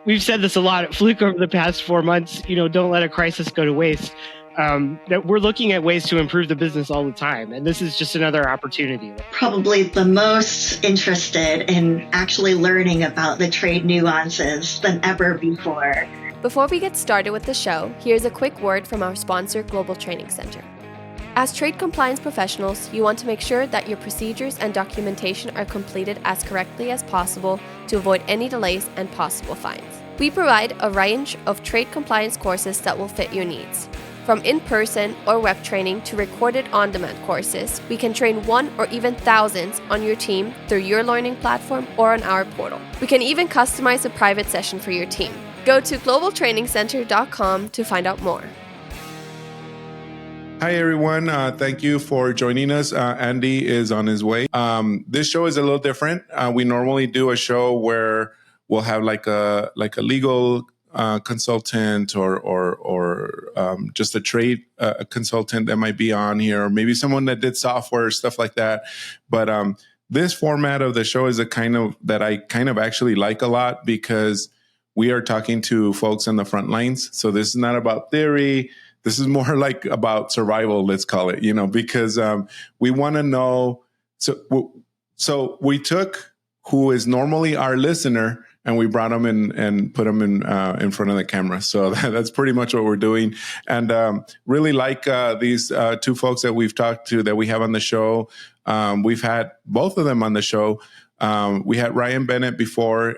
we've said this a lot at Fluke over the past 4 months, don't let a crisis go to waste. That we're looking at ways to improve the business all the time. And this is just another opportunity. Probably the most interested in actually learning about the trade nuances than ever before. Before we get started with the show, here's a quick word from our sponsor, Global Training Center. As trade compliance professionals, you want to make sure that your procedures and documentation are completed as correctly as possible to avoid any delays and possible fines. We provide a range of trade compliance courses that will fit your needs. From in-person or web training to recorded on-demand courses, we can train one or even thousands on your team through your learning platform or on our portal. We can even customize a private session for your team. Go to globaltrainingcenter.com to find out more. Hi, everyone. Thank you for joining us. Andy is on his way. This show is a little different. We normally do a show where we'll have like a legal consultant or just a trade consultant that might be on here, or maybe someone that did software, stuff like that. But this format of the show is that I kind of actually like a lot, because we are talking to folks on the front lines. So this is not about theory. This is more like about survival, let's call it, because we want to know. So we took who is normally our listener, and we brought them in and put them in front of the camera. So that's pretty much what we're doing. And really like these two folks that we've talked to, that we have on the show. We've had both of them on the show. We had Ryan Bennett before.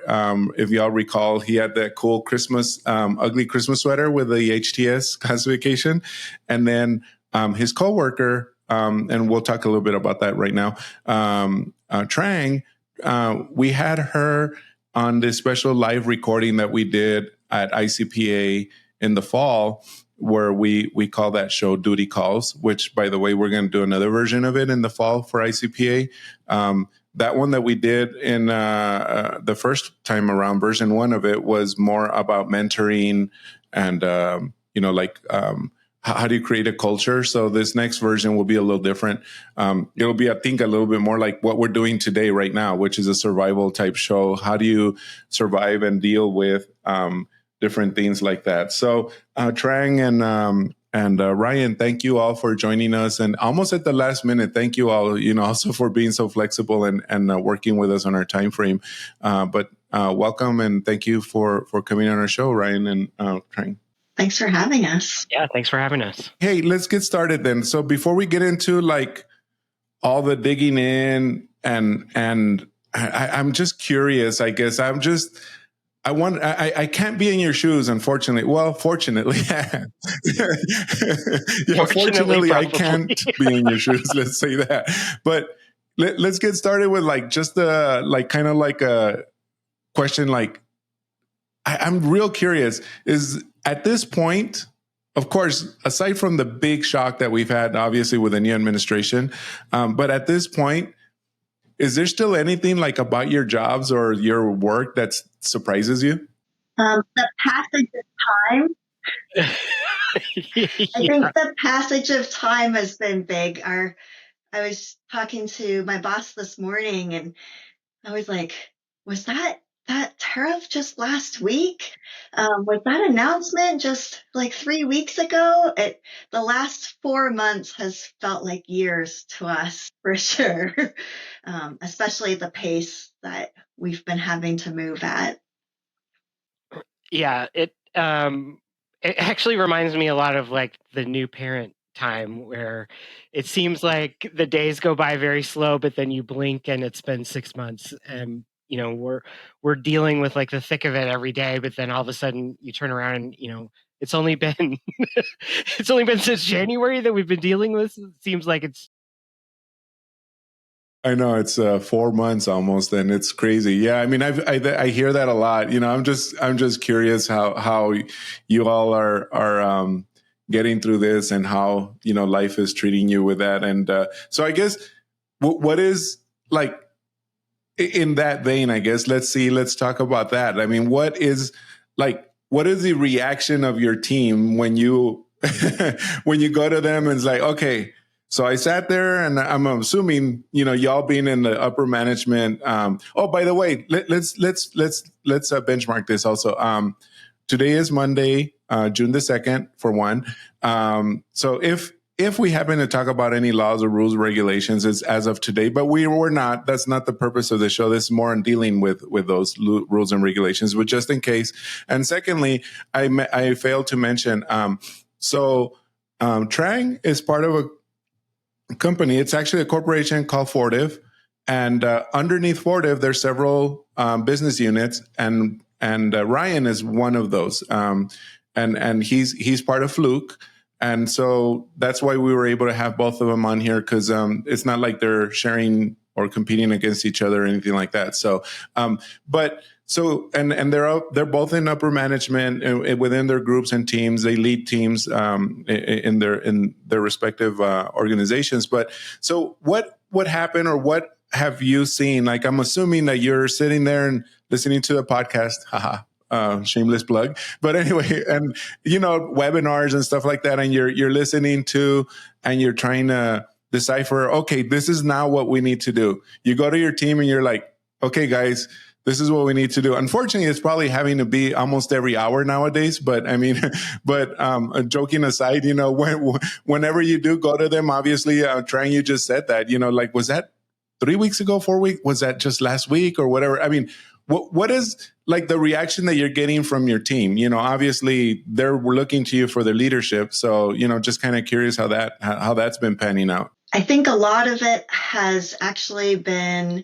If y'all recall, he had that cool Christmas, ugly Christmas sweater with the HTS classification. And then his coworker, and we'll talk a little bit about that right now, Trang, we had her on this special live recording that we did at ICPA in the fall, where we call that show Duty Calls, which, by the way, we're going to do another version of it in the fall for ICPA. That one that we did in the first time around, version 1 of it, was more about mentoring and, how do you create a culture? So this next version will be a little different. It'll be, I think, a little bit more like what we're doing today right now, which is a survival type show. How do you survive and deal with different things like that? So Trang and Ryan, thank you all for joining us. And almost at the last minute, thank you all, also for being so flexible and working with us on our time frame. But welcome, and thank you for coming on our show, Ryan and Trang. Thanks for having us. Yeah, thanks for having us. Hey, let's get started then. So before we get into like all the digging in, and I'm just curious, I guess. I can't be in your shoes, unfortunately. Well, fortunately. Yeah, fortunately, I can't be in your shoes. Let's say that. But let's get started with like just a question. Like, I'm real curious. Is at this point, of course, aside from the big shock that we've had, obviously, with the new administration, but at this point, is there still anything like about your jobs or your work that surprises you? The passage of time. Yeah. I think the passage of time has been big. I was talking to my boss this morning, and I was like, was that tariff just last week? Was that announcement just like 3 weeks ago? The last 4 months has felt like years to us, for sure. Especially the pace that we've been having to move at. Yeah, it actually reminds me a lot of like the new parent time, where it seems like the days go by very slow, but then you blink and it's been 6 months, and we're dealing with like the thick of it every day, but then all of a sudden you turn around and it's only been since January that we've been dealing with. It seems like it's I know it's 4 months almost, and it's crazy. Yeah, I mean, I hear that a lot. I'm just curious how you all are getting through this, and how life is treating you with that. And so I guess what is like in that vein, I guess let's talk about that. I mean, what is the reaction of your team when you when you go to them and it's like, okay, So I sat there, and I'm assuming, y'all being in the upper management. Oh, by the way, let's benchmark this also. Today is Monday, June the 2nd, for one. So if we happen to talk about any laws or rules or regulations, it's as of today, but we're not. That's not the purpose of the show. This is more in dealing with those rules and regulations, but just in case. And secondly, I failed to mention. Trang is part of a company. It's actually a corporation called Fortive, and underneath Fortive, there's several business units, and Ryan is one of those, and he's part of Fluke, and so that's why we were able to have both of them on here, because it's not like they're sharing or competing against each other or anything like that. So, they're both in upper management, and within their groups and teams. They lead teams in their respective organizations. But so what happened, or what have you seen? Like, I'm assuming that you're sitting there and listening to the podcast. Haha. Shameless plug. But anyway, and webinars and stuff like that, and you're listening to, and you're trying to decipher, okay, this is now what we need to do. You go to your team and you're like, okay, guys, this is what we need to do. Unfortunately, it's probably having to be almost every hour nowadays. But I mean, joking aside, whenever you do go to them, obviously, Trang, you just said that, like, was that 3 weeks ago, 4 weeks? Was that just last week or whatever? I mean, what is like the reaction that you're getting from your team? Obviously they're looking to you for their leadership. So, just kind of curious how that's been panning out. I think a lot of it has actually been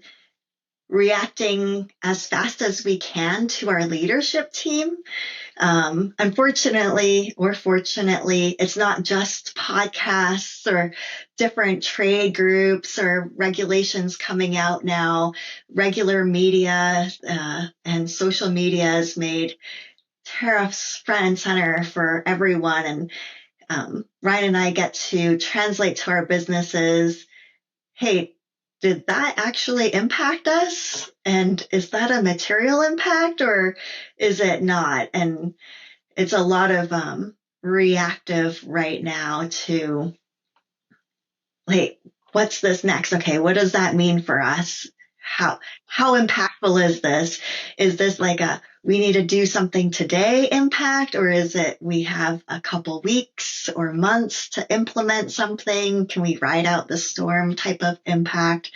reacting as fast as we can to our leadership team. Unfortunately or fortunately, it's not just podcasts or different trade groups or regulations coming out now. Regular media and social media has made tariffs front and center for everyone. And Ryan and I get to translate to our businesses, hey, did that actually impact us? And is that a material impact, or is it not? And it's a lot of reactive right now to, like, what's this next? Okay, what does that mean for us? How impactful is this? Is this like a we need to do something today impact, or is it we have a couple weeks or months to implement something? Can we ride out the storm type of impact?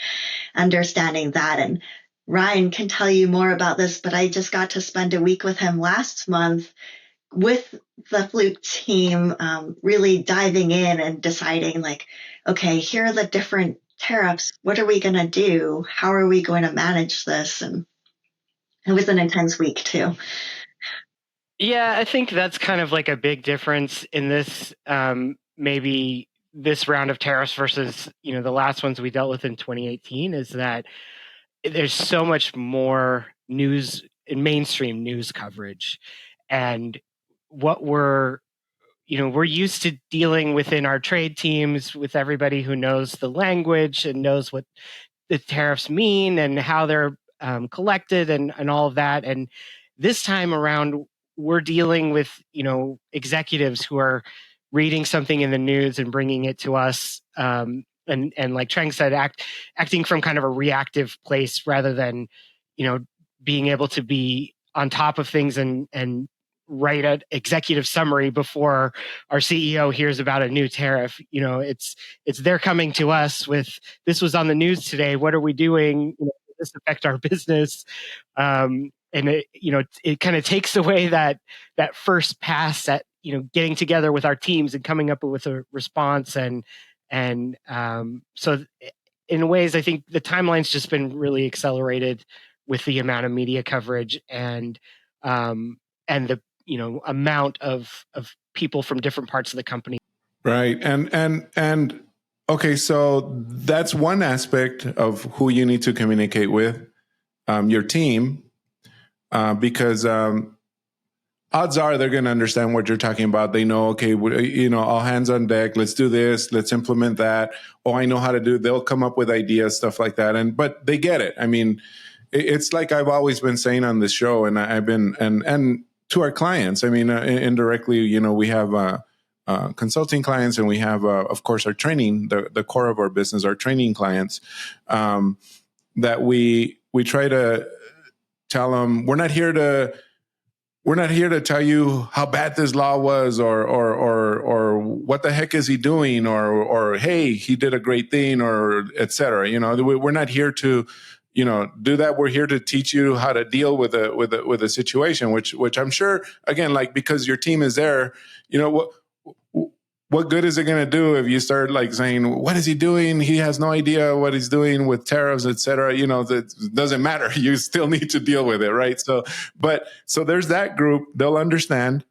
Understanding that. And Ryan can tell you more about this, but I just got to spend a week with him last month with the Fluke team, really diving in and deciding, like, okay, here are the different tariffs. What are we going to do? How are we going to manage this? And it was an intense week too. Yeah, I think that's kind of like a big difference in this, maybe this round of tariffs versus, the last ones we dealt with in 2018, is that there's so much more news and mainstream news coverage. And what we're used to dealing within our trade teams with everybody who knows the language and knows what the tariffs mean and how they're collected and all of that. And this time around, we're dealing with, executives who are reading something in the news and bringing it to us. And like Trang said, acting from kind of a reactive place rather than, being able to be on top of things and write an executive summary before our CEO hears about a new tariff. It's they're coming to us with, this was on the news today. What are we doing? Does this affect our business? And it kind of takes away that first pass at, getting together with our teams and coming up with a response. And so in ways, I think the timeline's just been really accelerated with the amount of media coverage and the amount of people from different parts of the company. Right. And okay, so that's one aspect of who you need to communicate with, your team, because odds are they're going to understand what you're talking about. They know, okay, all hands on deck. Let's do this. Let's implement that. Oh, I know how to do it. They'll come up with ideas, stuff like that. But they get it. I mean, it's like I've always been saying on this show, and I've been, and to our clients, I mean, indirectly, we have consulting clients, and we have, of course, our training, the core of our business, our training clients, that we try to tell them, we're not here to tell you how bad this law was, or what the heck is he doing, or hey, he did a great thing, or et cetera. We're not here to do that. We're here to teach you how to deal with a situation, which I'm sure, again, like, because your team is there, what good is it going to do if you start like saying, what is he doing? He has no idea what he's doing with tariffs, et cetera. That doesn't matter. You still need to deal with it, right? So there's that group. They'll understand.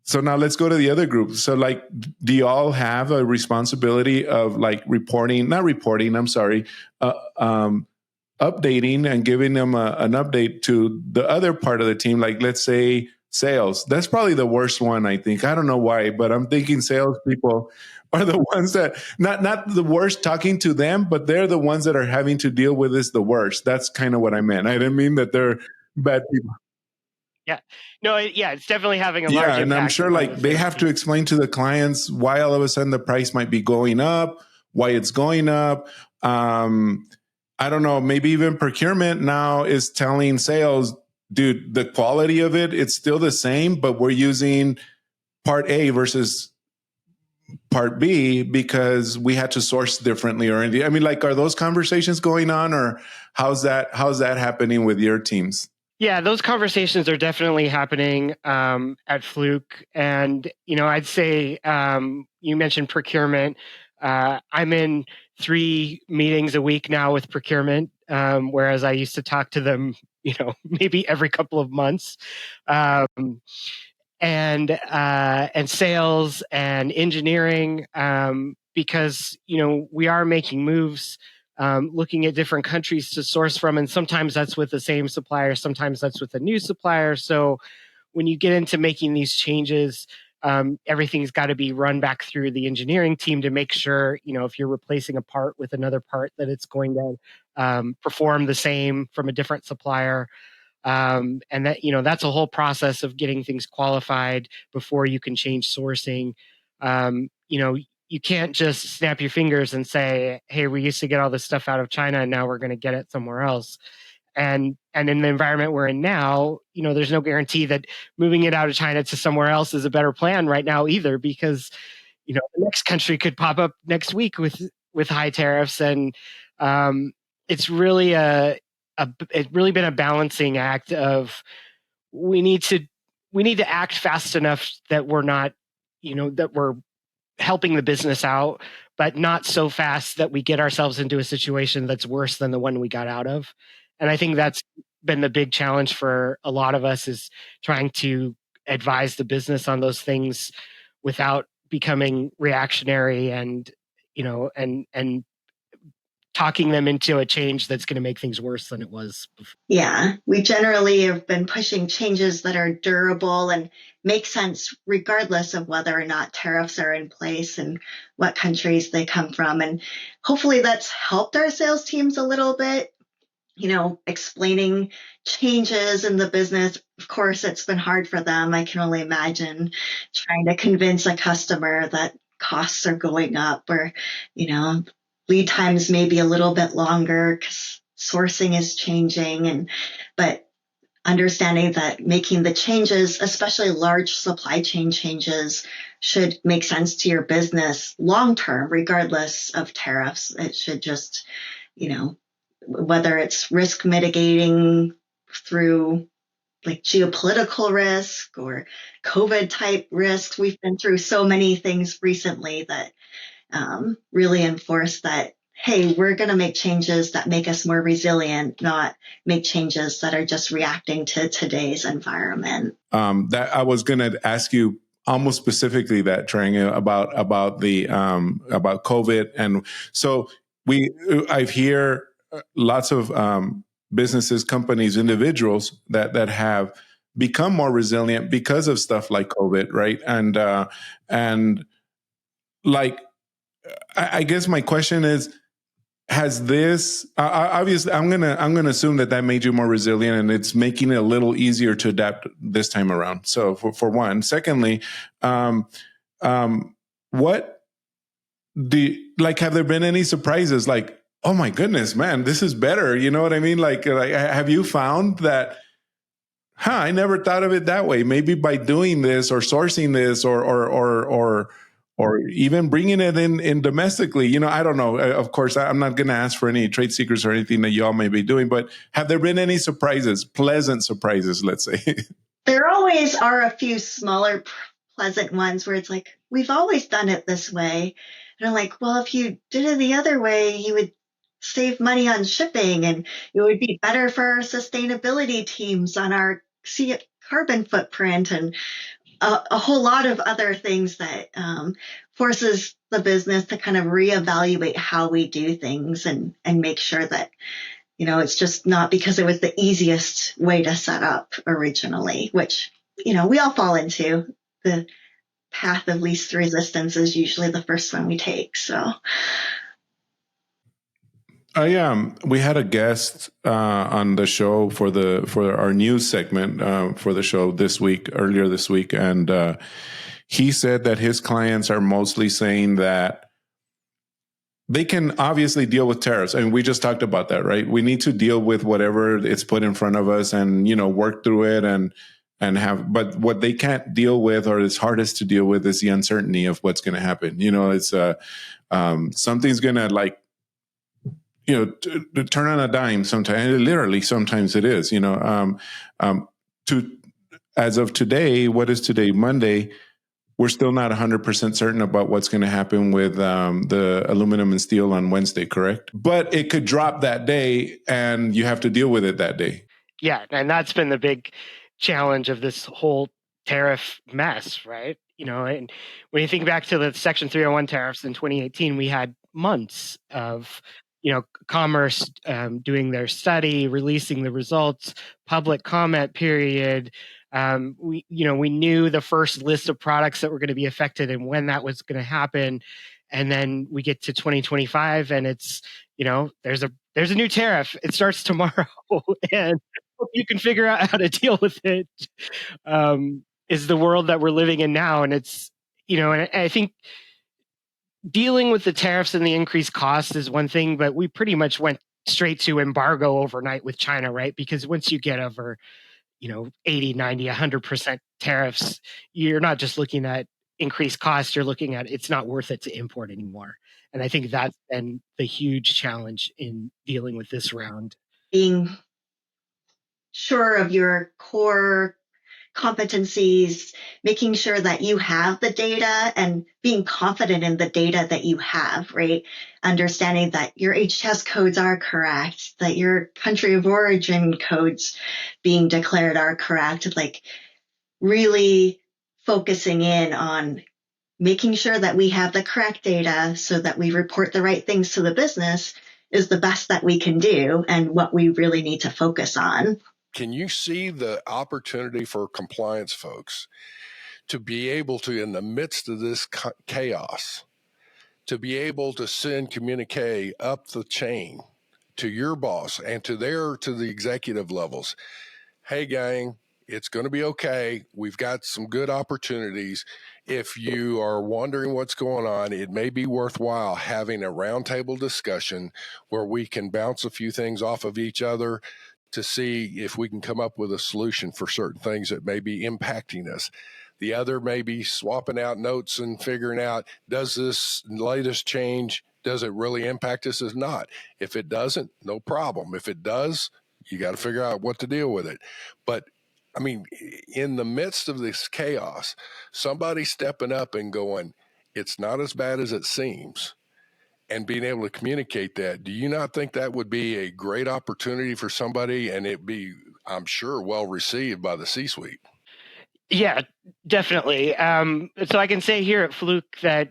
So now let's go to the other group. So, like, do you all have a responsibility of like updating and giving them an update to the other part of the team? Like, let's say sales. That's probably the worst one, I think. I don't know why, but I'm thinking salespeople are the ones that, not the worst talking to them, but they're the ones that are having to deal with this the worst. That's kind of what I meant. I didn't mean that they're bad people. Yeah. No, it's definitely having a large impact. And I'm sure like they have to explain to the clients why all of a sudden the price might be going up, why it's going up. I don't know, maybe even procurement now is telling sales, dude, the quality of it's still the same, but we're using part A versus part B because we had to source differently or anything. I mean, like, are those conversations going on, or how's that happening with your teams? Yeah, those conversations are definitely happening at Fluke. And, I'd say you mentioned procurement. I'm in 3 meetings a week now with procurement, whereas I used to talk to them, maybe every couple of months. And sales and engineering, because, we are making moves, looking at different countries to source from. And sometimes that's with the same supplier, sometimes that's with a new supplier. So when you get into making these changes, everything's got to be run back through the engineering team to make sure, if you're replacing a part with another part, that it's going to perform the same from a different supplier. And that, that's a whole process of getting things qualified before you can change sourcing. You can't just snap your fingers and say, hey, we used to get all this stuff out of China and now we're going to get it somewhere else. And in the environment we're in now, there's no guarantee that moving it out of China to somewhere else is a better plan right now either, because, the next country could pop up next week with high tariffs. And it's really it's really been a balancing act of we need to act fast enough that we're not, that we're helping the business out, but not so fast that we get ourselves into a situation that's worse than the one we got out of. And I think that's been the big challenge for a lot of us, is trying to advise the business on those things without becoming reactionary and talking them into a change that's going to make things worse than it was before. Yeah, we generally have been pushing changes that are durable and make sense regardless of whether or not tariffs are in place and what countries they come from. And hopefully that's helped our sales teams a little bit, explaining changes in the business. Of course, it's been hard for them. I can only imagine trying to convince a customer that costs are going up, or, lead times may be a little bit longer because sourcing is changing. But understanding that making the changes, especially large supply chain changes, should make sense to your business long term, regardless of tariffs. It should just, whether it's risk mitigating through like geopolitical risk or COVID type risks. We've been through so many things recently that really enforce that, hey, we're going to make changes that make us more resilient, not make changes that are just reacting to today's environment. That I was going to ask you almost specifically that, Trang, about the about COVID. And so I've hear lots of businesses, companies, individuals that have become more resilient because of stuff like COVID, right? And like, I guess my question is, has this obviously I'm gonna assume that made you more resilient, and it's making it a little easier to adapt this time around. So for one, secondly, What have there been any surprises? Like, oh my goodness, man, this is better. You know what I mean? Like have you found that, I never thought of it that way. Maybe by doing this or sourcing this or even bringing it in domestically, I don't know. Of course, I'm not going to ask for any trade secrets or anything that y'all may be doing, but have there been any surprises, pleasant surprises, let's say? There always are a few smaller, pleasant ones where it's like, we've always done it this way. And I'm like, well, if you did it the other way, you would save money on shipping and it would be better for our sustainability teams on our carbon footprint and a whole lot of other things that forces the business to kind of reevaluate how we do things and make sure that, it's just not because it was the easiest way to set up originally, which, we all fall into. The path of least resistance is usually the first one we take. So we had a guest on the show for our news segment for the show earlier this week, and he said that his clients are mostly saying that they can obviously deal with tariffs. And we just talked about that, right? We need to deal with whatever it's put in front of us and, work through it and but what they can't deal with or is hardest to deal with is the uncertainty of what's going to happen. It's something's going to to turn on a dime sometimes. Literally, sometimes it is, as of today, what is today? Monday. We're still not 100% certain about what's going to happen with the aluminum and steel on Wednesday, correct? But it could drop that day and you have to deal with it that day. Yeah, and that's been the big challenge of this whole tariff mess, right? And when you think back to the Section 301 tariffs in 2018, we had months of Commerce doing their study, releasing the results, public comment period. We knew the first list of products that were going to be affected and when that was going to happen. And then we get to 2025 and it's, there's a new tariff. It starts tomorrow and you can figure out how to deal with it. Is the world that we're living in now. And it's, and I think dealing with the tariffs and the increased cost is one thing, but we pretty much went straight to embargo overnight with China, right? Because once you get over, 80, 90, 100% tariffs, you're not just looking at increased cost, you're looking at it's not worth it to import anymore. And I think that's been the huge challenge in dealing with this round. Being sure of your core competencies, making sure that you have the data and being confident in the data that you have, right? Understanding that your HTS codes are correct, that your country of origin codes being declared are correct, like really focusing in on making sure that we have the correct data so that we report the right things to the business is the best that we can do and what we really need to focus on. Can you see the opportunity for compliance folks to be able to, in the midst of this chaos, to be able to send communique up the chain to your boss and to the executive levels? Hey, gang, it's going to be okay. We've got some good opportunities. If you are wondering what's going on, it may be worthwhile having a roundtable discussion where we can bounce a few things off of each other to see if we can come up with a solution for certain things that may be impacting us. The other may be swapping out notes and figuring out, does this latest change, does it really impact us or not? If it doesn't, no problem. If it does, you got to figure out what to deal with it. But I mean, in the midst of this chaos, somebody stepping up and going, it's not as bad as it seems, and being able to communicate that, do you not think that would be a great opportunity for somebody, and it'd be, I'm sure, well received by the C-suite? Yeah, definitely. So I can say here at Fluke that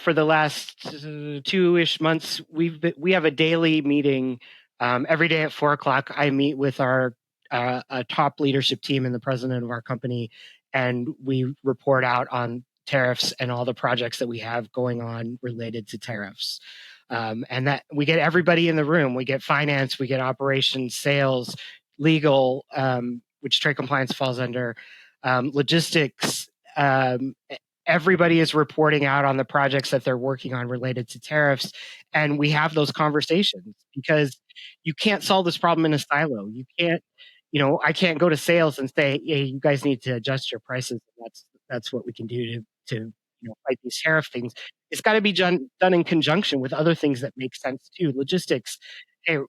for the last 2-ish months, we have a daily meeting every day at 4:00. I meet with our a top leadership team and the president of our company, and we report out on tariffs and all the projects that we have going on related to tariffs. And that we get everybody in the room. We get finance, we get operations, sales, legal, which trade compliance falls under, logistics, everybody is reporting out on the projects that they're working on related to tariffs. And we have those conversations because you can't solve this problem in a silo. You can't, I can't go to sales and say, hey, you guys need to adjust your prices. That's what we can do to fight these tariff things. It's got to be done in conjunction with other things that make sense too. Logistics. Hey,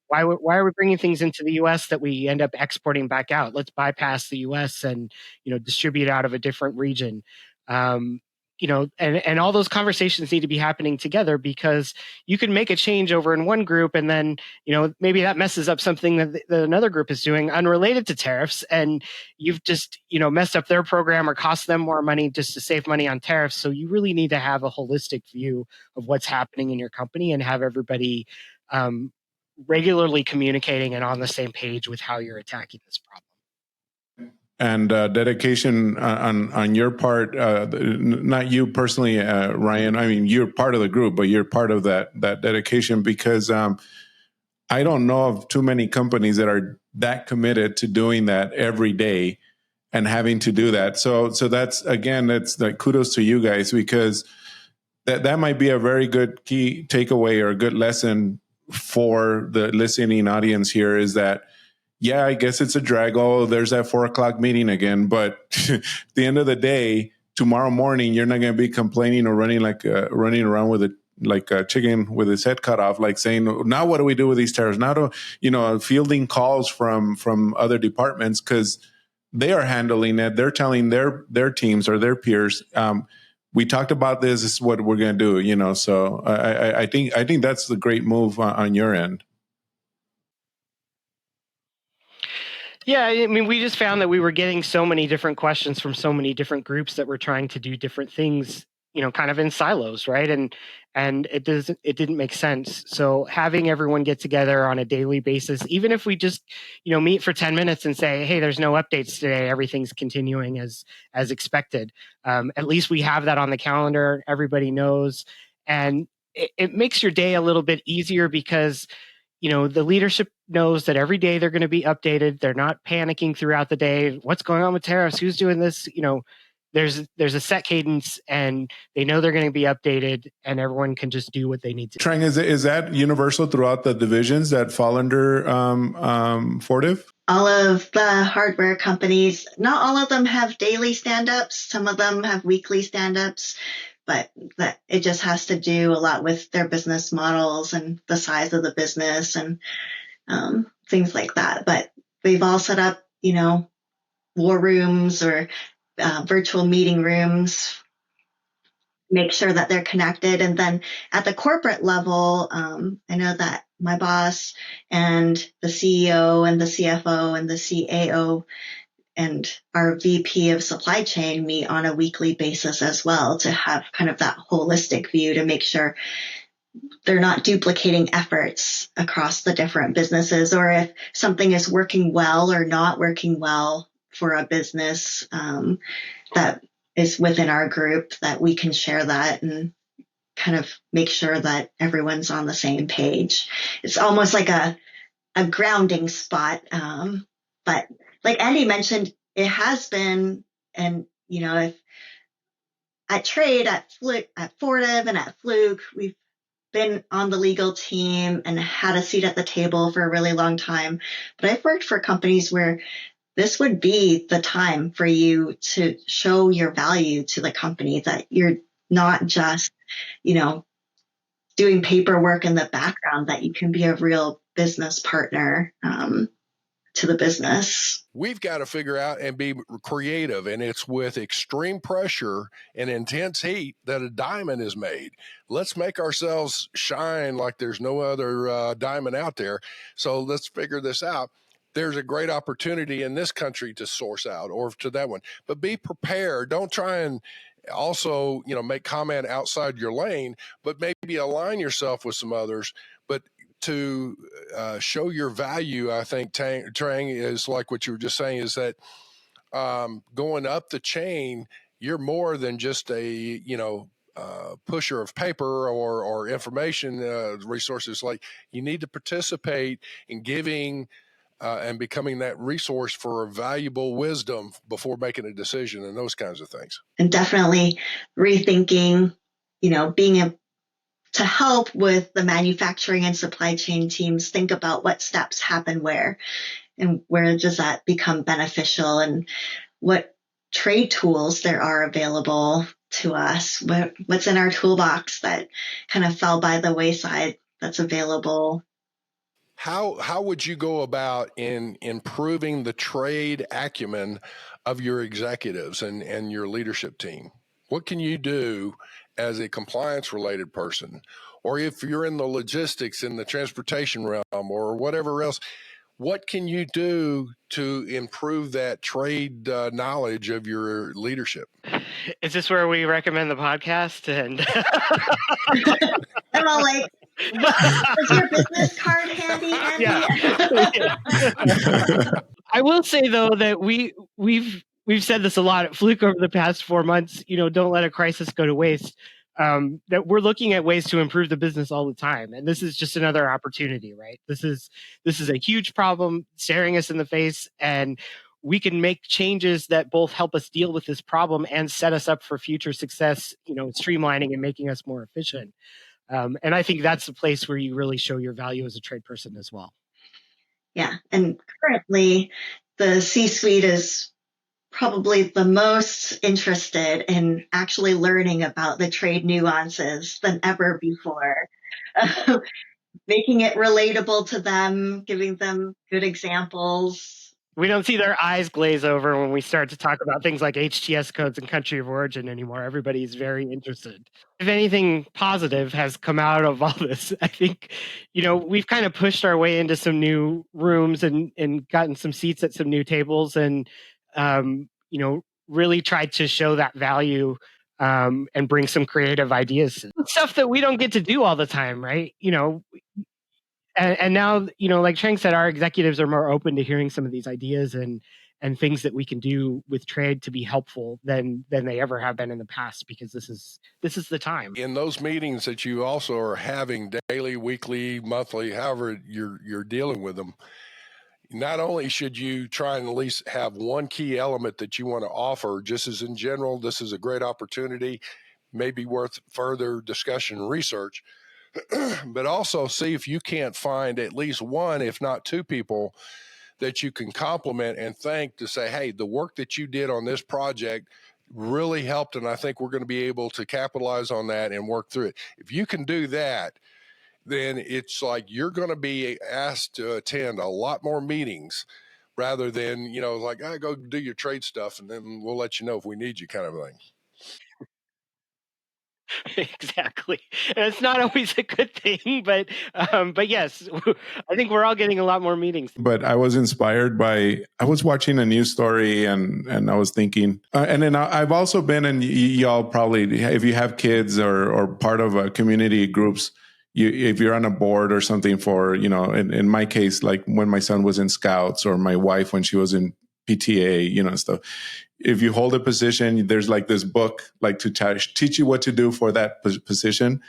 why are we bringing things into the U.S. that we end up exporting back out? Let's bypass the U.S. and distribute out of a different region. And all those conversations need to be happening together, because you can make a change over in one group and then, maybe that messes up something that another group is doing unrelated to tariffs. And you've just, messed up their program or cost them more money just to save money on tariffs. So you really need to have a holistic view of what's happening in your company and have everybody regularly communicating and on the same page with how you're attacking this problem. And dedication on your part, not you personally, Ryan. I mean, you're part of the group, but you're part of that dedication, because I don't know of too many companies that are that committed to doing that every day and having to do that. So that's like kudos to you guys, because that might be a very good key takeaway or a good lesson for the listening audience here, is that, yeah, I guess it's a drag. Oh, there's that 4:00 meeting again. But at the end of the day, tomorrow morning, you're not going to be complaining or running around with a chicken with his head cut off, like saying, now what do we do with these tariffs? Now fielding calls from other departments, because they are handling it. They're telling their teams or their peers, we talked about this. This is what we're going to do. So I think that's the great move on your end. Yeah, I mean, we just found that we were getting so many different questions from so many different groups that were trying to do different things, kind of in silos, right? And it didn't make sense. So having everyone get together on a daily basis, even if we just, meet for 10 minutes and say, hey, there's no updates today, everything's continuing as expected. At least we have that on the calendar. Everybody knows, and it makes your day a little bit easier, because the leadership knows that every day they're going to be updated. They're not panicking throughout the day. What's going on with tariffs? Who's doing this? There's a set cadence, and they know they're going to be updated, and everyone can just do what they need to. Trang, is that universal throughout the divisions that fall under Fortive? All of the hardware companies, not all of them have daily stand-ups. Some of them have weekly stand-ups. But it just has to do a lot with their business models and the size of the business and things like that. But they've all set up, war rooms or virtual meeting rooms, make sure that they're connected. And then at the corporate level, I know that my boss and the CEO and the CFO and the CAO and our VP of supply chain meet on a weekly basis as well, to have kind of that holistic view to make sure they're not duplicating efforts across the different businesses, or if something is working well or not working well for a business that is within our group, that we can share that and kind of make sure that everyone's on the same page. It's almost like a grounding spot. But like Andy mentioned, it has been, and if at Trade, at Fortive, and at Fluke, we've been on the legal team and had a seat at the table for a really long time. But I've worked for companies where this would be the time for you to show your value to the company, that you're not just, doing paperwork in the background, that you can be a real business partner to the business. We've got to figure out and be creative, and it's with extreme pressure and intense heat that a diamond is made. Let's make ourselves shine like there's no other diamond out there. So let's figure this out. There's a great opportunity in this country to source out, or to that one, but be prepared. Don't try and also, make comment outside your lane, but maybe align yourself with some others. But to show your value, I think, Trang, is like what you were just saying, is that going up the chain, you're more than just a, pusher of paper or information resources. Like, you need to participate in giving and becoming that resource for valuable wisdom before making a decision and those kinds of things. And definitely rethinking, being to help with the manufacturing and supply chain teams think about what steps happen where and where does that become beneficial and what trade tools there are available to us, what's in our toolbox that kind of fell by the wayside that's available. How would you go about in improving the trade acumen of your executives and your leadership team? What can you do as a compliance related person? Or if you're in the logistics in the transportation realm or whatever else, what can you do to improve that trade knowledge of your leadership? Is this where we recommend the podcast? And I'm all like, is your business card handy, Andy? Yeah. I will say though that we've said this a lot at Fluke over the past 4 months. Don't let a crisis go to waste. That we're looking at ways to improve the business all the time, and this is just another opportunity, right? This is a huge problem staring us in the face, and we can make changes that both help us deal with this problem and set us up for future success. Streamlining and making us more efficient. And I think that's the place where you really show your value as a trade person as well. Yeah. And currently, the C-suite is probably the most interested in actually learning about the trade nuances than ever before. Making it relatable to them, giving them good examples. We don't see their eyes glaze over when we start to talk about things like HTS codes and country of origin anymore. Everybody's very interested. If anything positive has come out of all this, I think, we've kind of pushed our way into some new rooms and gotten some seats at some new tables and, really tried to show that value and bring some creative ideas. Stuff that we don't get to do all the time, right? And now, like Trang said, our executives are more open to hearing some of these ideas and things that we can do with trade to be helpful than they ever have been in the past, because this is the time. In those meetings that you also are having daily, weekly, monthly, however you're dealing with them, not only should you try and at least have one key element that you want to offer, just as in general, this is a great opportunity, maybe worth further discussion and research, but also see if you can't find at least one, if not two people that you can compliment and thank to say, hey, the work that you did on this project really helped, and I think we're going to be able to capitalize on that and work through it. If you can do that, then it's like you're going to be asked to attend a lot more meetings rather than, like, go do your trade stuff and then we'll let you know if we need you kind of thing. Exactly. And it's not always a good thing, but yes, I think we're all getting a lot more meetings. But I was inspired by, I was watching a news story and I was thinking, and then I've also been, and y'all probably, if you have kids or part of a community groups, if you're on a board or something for, in my case, like when my son was in Scouts or my wife when she was in PTA, stuff. If you hold a position, there's like this book, like to teach you what to do for that position.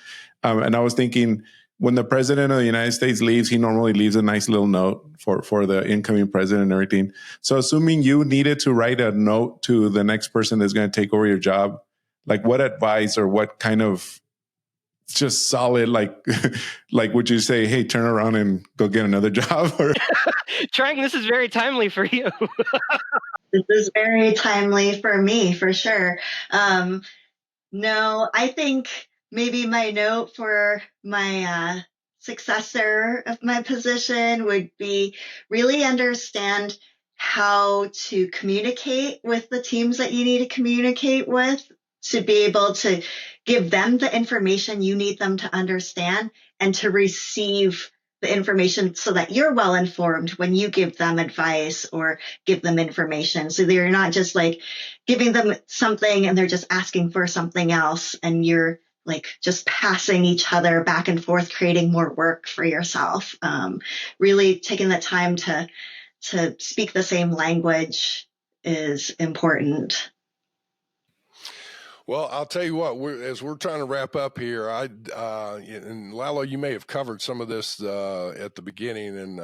And I was thinking, when the president of the United States leaves, he normally leaves a nice little note for the incoming president and everything. So assuming you needed to write a note to the next person that's going to take over your job, like what advice or what kind of just solid, like would you say, hey, turn around and go get another job? Or Trang, this is very timely for you. This is very timely for me, for sure. No, I think maybe my note for my successor of my position would be really understand how to communicate with the teams that you need to communicate with, to be able to give them the information you need them to understand and to receive the information so that you're well informed when you give them advice or give them information. So they're not just like giving them something and they're just asking for something else and you're like just passing each other back and forth, creating more work for yourself. Really taking the time to speak the same language is important. Well, I'll tell you what, as we're trying to wrap up here, and Lalo, you may have covered some of this at the beginning, and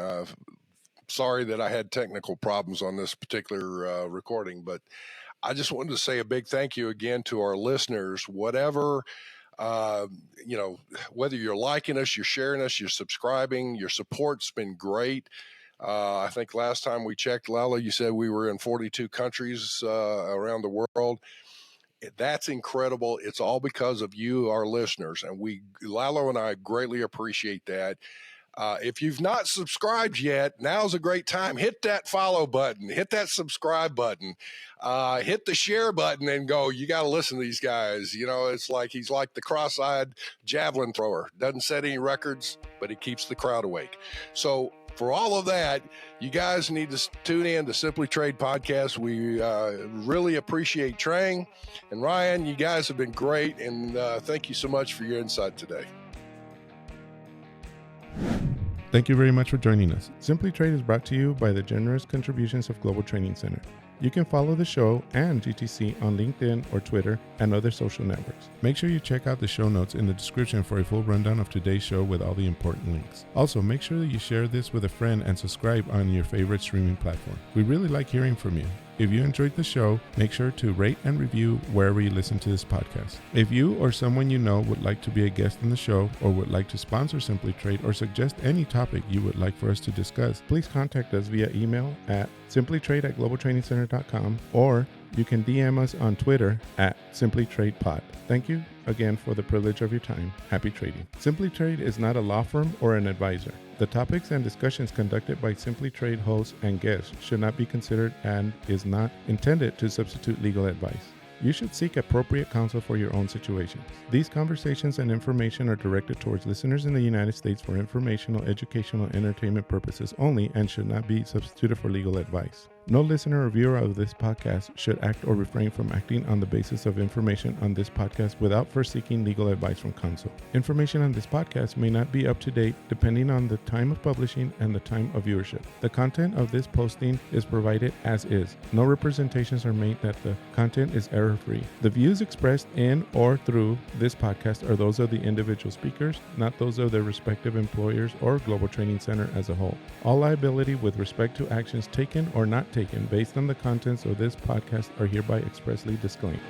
sorry that I had technical problems on this particular recording, but I just wanted to say a big thank you again to our listeners. Whatever, whether you're liking us, you're sharing us, you're subscribing, your support's been great. I think last time we checked, Lala, you said we were in 42 countries around the world. That's incredible. It's all because of you, our listeners, and Lalo and I greatly appreciate that. If you've not subscribed yet, now's a great time. Hit that follow button, hit that subscribe button, hit the share button, and go. You got to listen to these guys. It's like he's like the cross-eyed javelin thrower. Doesn't set any records, but he keeps the crowd awake. So for all of that, you guys need to tune in to Simply Trade Podcast. We really appreciate Trang and Ryan. You guys have been great, and thank you so much for your insight today. Thank you very much for joining us. Simply Trade is brought to you by the generous contributions of Global Training Center. You can follow the show and GTC on LinkedIn or Twitter and other social networks. Make sure you check out the show notes in the description for a full rundown of today's show with all the important links. Also, make sure that you share this with a friend and subscribe on your favorite streaming platform. We really like hearing from you. If you enjoyed the show, make sure to rate and review wherever you listen to this podcast. If you or someone you know would like to be a guest in the show or would like to sponsor Simply Trade or suggest any topic you would like for us to discuss, please contact us via email at simplytrade@globaltrainingcenter.com, or you can DM us on Twitter at simplytradepod. Thank you again for the privilege of your time. Happy trading. Simply Trade is not a law firm or an advisor. The topics and discussions conducted by Simply Trade hosts and guests should not be considered and is not intended to substitute legal advice. You should seek appropriate counsel for your own situations. These conversations and information are directed towards listeners in the United States for informational, educational, and entertainment purposes only and should not be substituted for legal advice. No listener or viewer of this podcast should act or refrain from acting on the basis of information on this podcast without first seeking legal advice from counsel. Information on this podcast may not be up to date depending on the time of publishing and the time of viewership. The content of this posting is provided as is. No representations are made that the content is error-free. The views expressed in or through this podcast are those of the individual speakers, not those of their respective employers or Global Training Center as a whole. All liability with respect to actions taken or not taken based on the contents of this podcast are hereby expressly disclaimed.